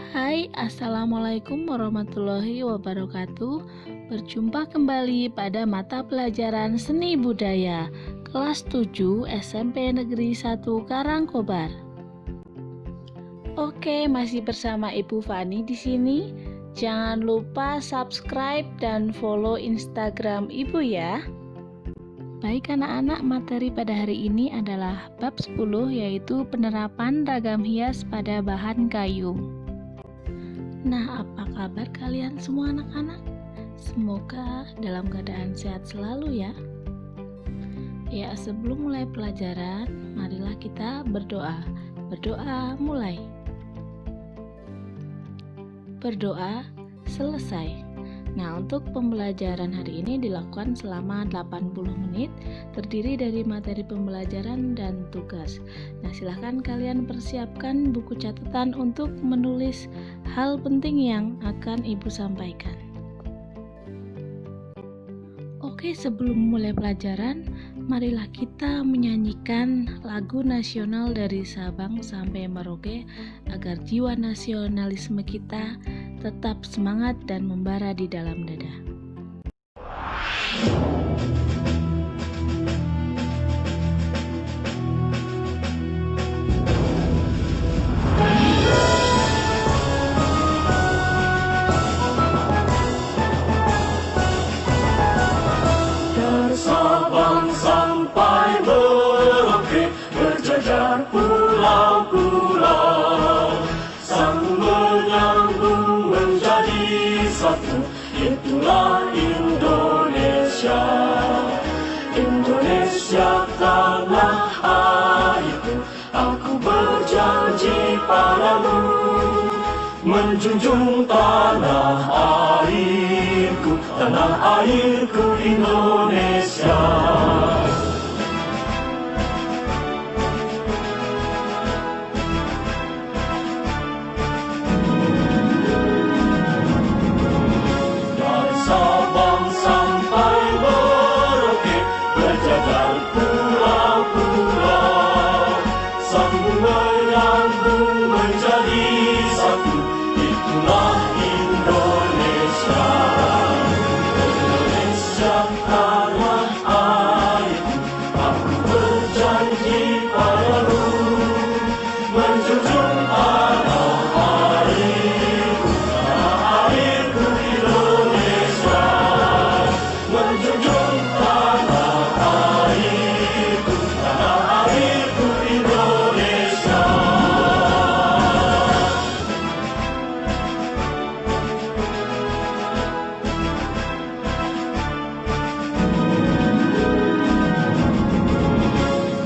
Hai, Assalamualaikum warahmatullahi wabarakatuh. Berjumpa kembali pada mata pelajaran Seni Budaya kelas 7 SMP Negeri 1 Karangkobar. Oke, masih bersama Ibu Fani di sini. Jangan lupa subscribe dan follow Instagram Ibu ya. Baik anak-anak, materi pada hari ini adalah bab 10, yaitu penerapan ragam hias pada bahan kayu. Nah, apa kabar kalian semua anak-anak? Semoga dalam keadaan sehat selalu ya. Ya, sebelum mulai pelajaran, marilah kita berdoa. Berdoa mulai. Berdoa selesai. Nah, untuk pembelajaran hari ini dilakukan selama 80 menit, terdiri dari materi pembelajaran dan tugas. Nah, silahkan kalian persiapkan buku catatan untuk menulis hal penting yang akan Ibu sampaikan. Oke, sebelum mulai pelajaran, marilah kita menyanyikan lagu nasional dari Sabang sampai Merauke agar jiwa nasionalisme kita tetap semangat dan membara di dalam dada. Dari Sabang sampai Merauke berjajar pulau-pulau, sambung menyambung menjadi satu, itulah Indonesia. Indonesia tanah airku, aku berjanji padamu, menjunjung tanah airku Indonesia. Dari Sabang sampai Merauke berjajar pulau-pulau, sambung menyambung menjadi satu, itulah Indonesia. Indonesia tanah airku, aku berjanji padamu, menjunjung tanah airku Indonesia, menjunjung tanah airku Indonesia.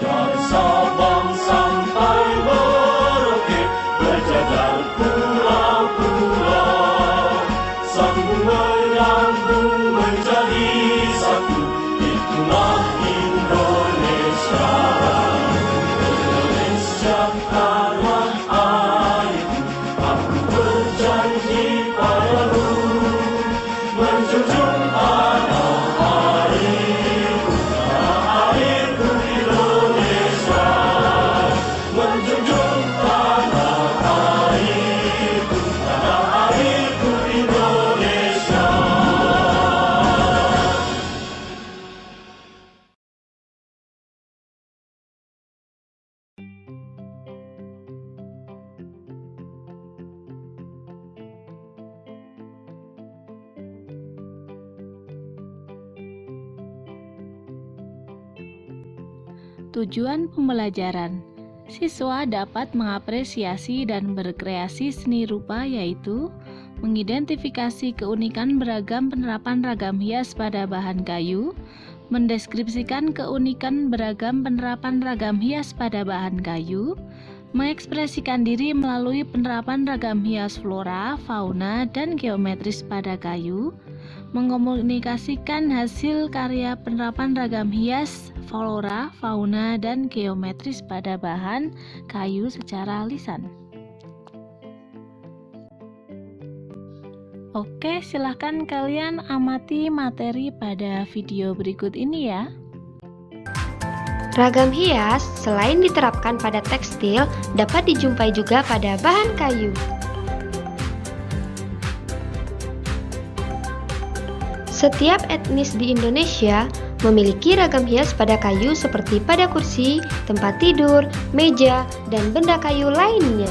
Dari Sabang sampai Merauke berjajar pulau-pulau, sambung menyambung menjadi satu, itulah Indonesia. Indonesia tanah airku, aku berjanji padamu, menjunjung tanah airku Indonesia, menjunjung tanah airku Indonesia. Tujuan pembelajaran: siswa dapat mengapresiasi dan berkreasi seni rupa, yaitu mengidentifikasi keunikan beragam penerapan ragam hias pada bahan kayu, mendeskripsikan keunikan beragam penerapan ragam hias pada bahan kayu, mengekspresikan diri melalui penerapan ragam hias flora, fauna, dan geometris pada kayu, mengkomunikasikan hasil karya penerapan ragam hias, flora, fauna, dan geometris pada bahan kayu secara lisan. Oke, silahkan kalian amati materi pada video berikut ini ya. Ragam hias selain diterapkan pada tekstil, dapat dijumpai juga pada bahan kayu. Setiap etnis di Indonesia memiliki ragam hias pada kayu seperti pada kursi, tempat tidur, meja, dan benda kayu lainnya.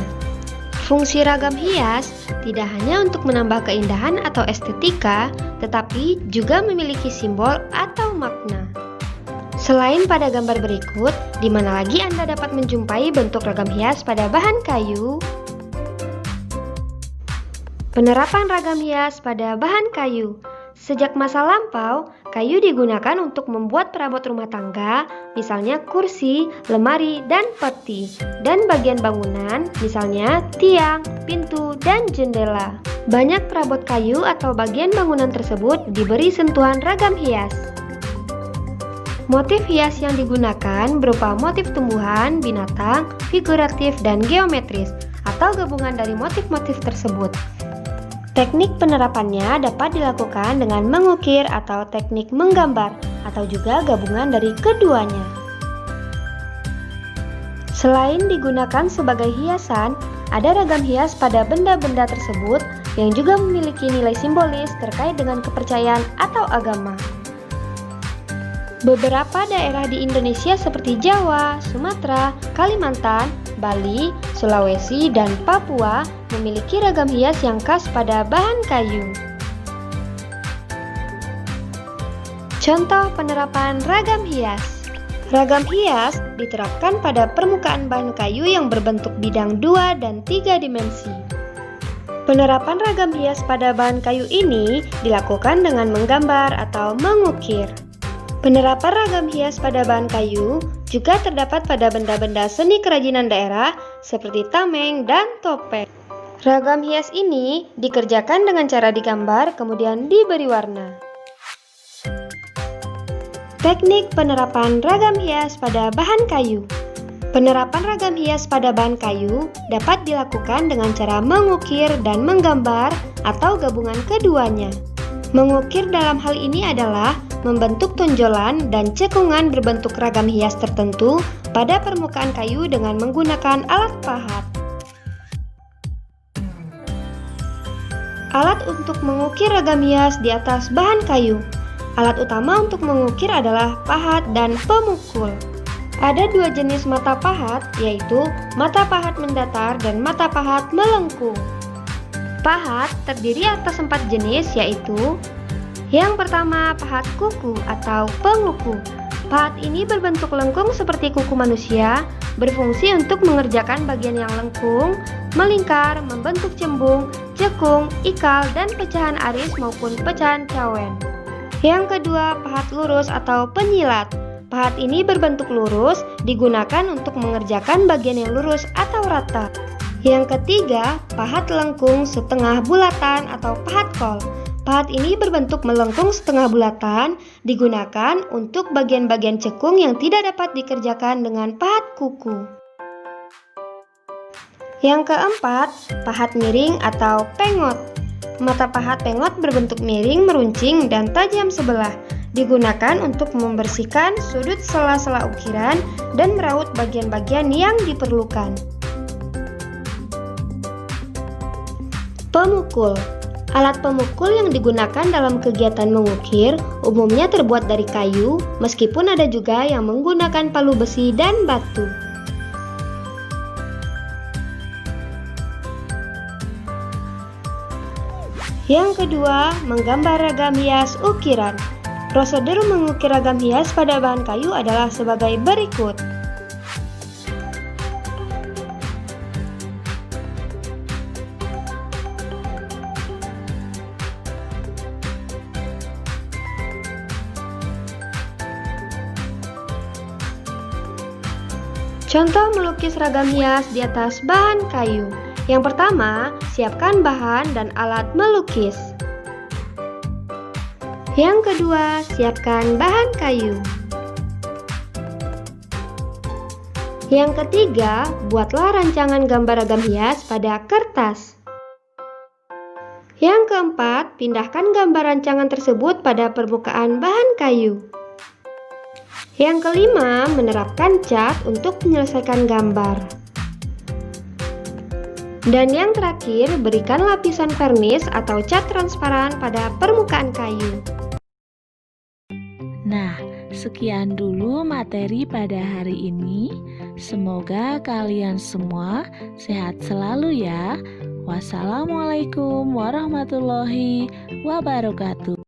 Fungsi ragam hias tidak hanya untuk menambah keindahan atau estetika, tetapi juga memiliki simbol atau makna. Selain pada gambar berikut, di mana lagi Anda dapat menjumpai bentuk ragam hias pada bahan kayu? Penerapan ragam hias pada bahan kayu. Sejak masa lampau, kayu digunakan untuk membuat perabot rumah tangga, misalnya kursi, lemari, dan peti, dan bagian bangunan, misalnya tiang, pintu, dan jendela. Banyak perabot kayu atau bagian bangunan tersebut diberi sentuhan ragam hias. Motif hias yang digunakan berupa motif tumbuhan, binatang, figuratif, dan geometris, atau gabungan dari motif-motif tersebut. Teknik penerapannya dapat dilakukan dengan mengukir atau teknik menggambar, atau juga gabungan dari keduanya. Selain digunakan sebagai hiasan, ada ragam hias pada benda-benda tersebut yang juga memiliki nilai simbolis terkait dengan kepercayaan atau agama. Beberapa daerah di Indonesia seperti Jawa, Sumatera, Kalimantan, Bali, Sulawesi, dan Papua memiliki ragam hias yang khas pada bahan kayu. Contoh penerapan ragam hias. Ragam hias diterapkan pada permukaan bahan kayu yang berbentuk bidang 2 dan 3 dimensi. Penerapan ragam hias pada bahan kayu ini dilakukan dengan menggambar atau mengukir. Penerapan ragam hias pada bahan kayu juga terdapat pada benda-benda seni kerajinan daerah seperti tameng dan topeng. Ragam hias ini dikerjakan dengan cara digambar kemudian diberi warna. Teknik penerapan ragam hias pada bahan kayu. Penerapan ragam hias pada bahan kayu dapat dilakukan dengan cara mengukir dan menggambar atau gabungan keduanya. Mengukir dalam hal ini adalah membentuk tonjolan dan cekungan berbentuk ragam hias tertentu pada permukaan kayu dengan menggunakan alat pahat. Alat untuk mengukir ragam hias di atas bahan kayu. Alat utama untuk mengukir adalah pahat dan pemukul. Ada dua jenis mata pahat, yaitu mata pahat mendatar dan mata pahat melengkung. Pahat terdiri atas 4 jenis, yaitu yang pertama, pahat kuku atau penguku. Pahat ini berbentuk lengkung seperti kuku manusia, berfungsi untuk mengerjakan bagian yang lengkung, melingkar, membentuk cembung, cekung, ikal, dan pecahan aris maupun pecahan cawen. Yang kedua, pahat lurus atau penyilat. Pahat ini berbentuk lurus, digunakan untuk mengerjakan bagian yang lurus atau rata. Yang ketiga, pahat lengkung setengah bulatan atau pahat kol. Pahat ini berbentuk melengkung setengah bulatan, digunakan untuk bagian-bagian cekung yang tidak dapat dikerjakan dengan pahat kuku. Yang keempat, pahat miring atau pengot. Mata pahat pengot berbentuk miring, meruncing, dan tajam sebelah. Digunakan untuk membersihkan sudut sela-sela ukiran dan meraut bagian-bagian yang diperlukan. Pemukul. Alat pemukul yang digunakan dalam kegiatan mengukir umumnya terbuat dari kayu, meskipun ada juga yang menggunakan palu besi dan batu. Yang kedua, menggambar ragam hias ukiran. Prosedur mengukir ragam hias pada bahan kayu adalah sebagai berikut. Contoh melukis ragam hias di atas bahan kayu. Yang pertama, siapkan bahan dan alat melukis. Yang kedua, siapkan bahan kayu. Yang ketiga, buatlah rancangan gambar ragam hias pada kertas. Yang keempat, pindahkan gambar rancangan tersebut pada permukaan bahan kayu. Yang kelima, menerapkan cat untuk menyelesaikan gambar. Dan yang terakhir, berikan lapisan vernis atau cat transparan pada permukaan kayu. Nah, sekian dulu materi pada hari ini. Semoga kalian semua sehat selalu ya. Wassalamualaikum warahmatullahi wabarakatuh.